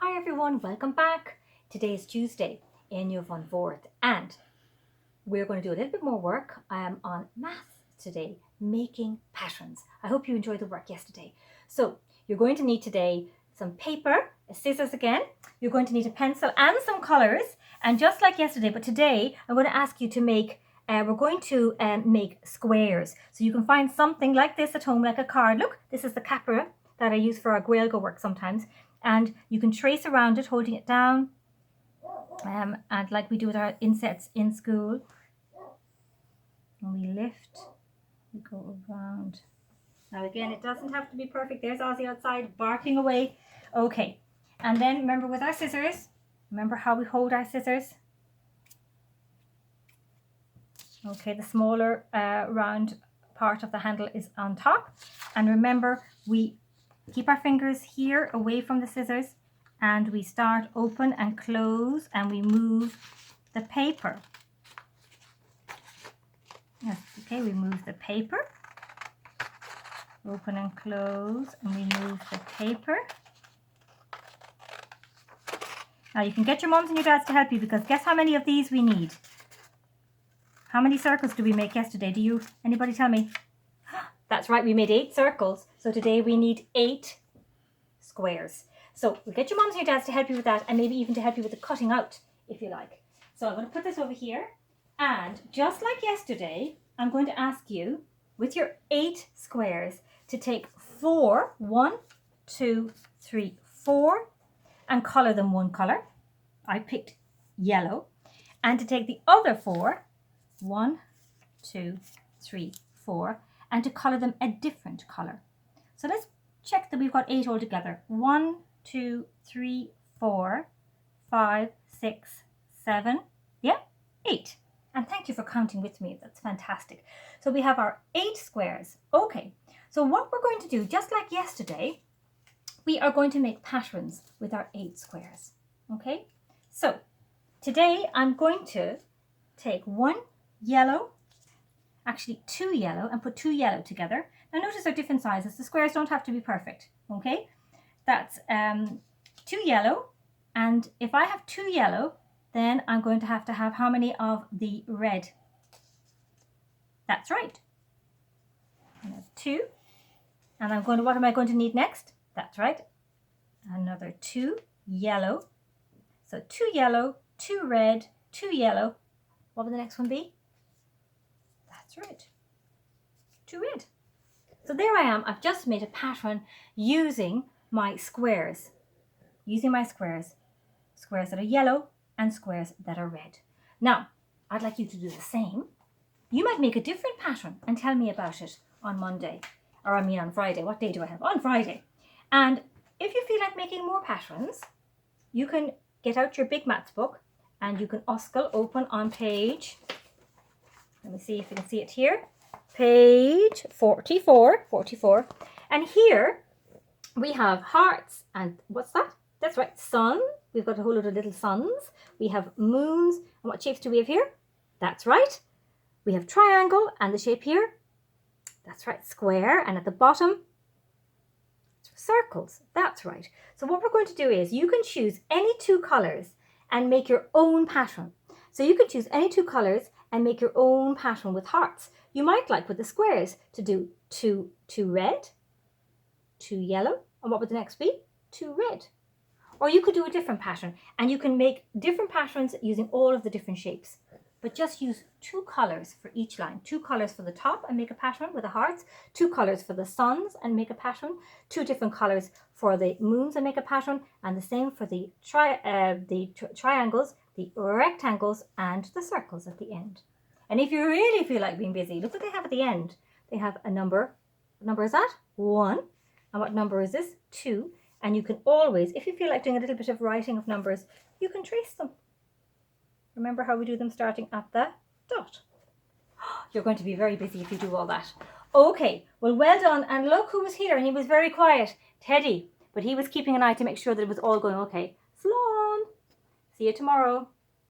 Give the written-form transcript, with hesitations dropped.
Hi everyone, welcome back. Today is Tuesday in Year 1 4th and we're going to do a little bit more work on math today, making patterns. I hope you enjoyed the work yesterday. So you're going to need today some paper, scissors again, you're going to need a pencil and some colours, and just like yesterday, but today I'm going to ask you to make make squares. So you can find something like this at home, like a card. Look, this is the capra that I use for our Gaeilge work sometimes. And you can trace around it, holding it down, and like we do with our insets in school. And we lift, we go around. Now again, it doesn't have to be perfect. There's Ozzy outside barking away. Okay, and then remember with our scissors, remember how we hold our scissors? Okay, the smaller round part of the handle is on top. And remember, we keep our fingers here away from the scissors and we start open and close and we move the paper. Yes, okay, we move the paper. Open and close and we move the paper. Now you can get your mums and your dads to help you, because guess how many of these we need? How many circles did we make yesterday? Anybody tell me? That's right, we made 8 circles. So today we need 8 squares. So we'll get your mums and your dads to help you with that, and maybe even to help you with the cutting out if you like. So I'm going to put this over here, and just like yesterday, I'm going to ask you with your 8 squares to take 4, 1, 2, 3, 4, and colour them one colour. I picked yellow. And to take the other 4, 1, 2, 3, 4, and to colour them a different colour. So let's check that we've got 8 altogether. 1, 2, 3, 4, 5, 6, 7, yeah, 8. And thank you for counting with me. That's fantastic. So we have our 8 squares. Okay, so what we're going to do, just like yesterday, we are going to make patterns with our 8 squares. Okay, so today I'm going to take 1 yellow, actually 2 yellow, and put 2 yellow together. Now notice they're different sizes. The squares don't have to be perfect. Okay, that's 2 yellow, and if I have 2 yellow, then I'm going to have how many of the red? That's right. I have 2, and what am I going to need next? That's right, another 2 yellow. So 2 yellow, 2 red, 2 yellow. What will the next one be? That's right, 2 red. So there I am. I've just made a pattern using my squares. Squares that are yellow and squares that are red. Now, I'd like you to do the same. You might make a different pattern and tell me about it on Monday. Or I mean on Friday. What day do I have? On Friday. And if you feel like making more patterns, you can get out your big maths book and you can Oscar open on page, let me see if you can see it here, page 44. And here we have hearts, and what's that? That's right, sun. We've got a whole lot of little suns. We have moons, and what shapes do we have here? That's right, we have triangle, and the shape here, that's right, square, and at the bottom, circles. That's right. So what we're going to do is you can choose any 2 colours and make your own pattern. So you can choose any 2 colours and make your own pattern with hearts. You might like with the squares to do 2 red, 2 yellow, and what would the next be? 2 red. Or you could do a different pattern, and you can make different patterns using all of the different shapes. But just use 2 colours for each line. 2 colours for the top and make a pattern with the hearts. 2 colours for the suns and make a pattern. 2 different colours for the moons and make a pattern. And the same for the triangles, the rectangles, and the circles at the end. And if you really feel like being busy, look what they have at the end. They have a number. What number is that? 1. And what number is this? 2. And you can always, if you feel like doing a little bit of writing of numbers, you can trace them. Remember how we do them starting at the dot. You're going to be very busy if you do all that. Okay, well done. And look who was here, and he was very quiet. Teddy. But he was keeping an eye to make sure that it was all going okay. Slán. See you tomorrow.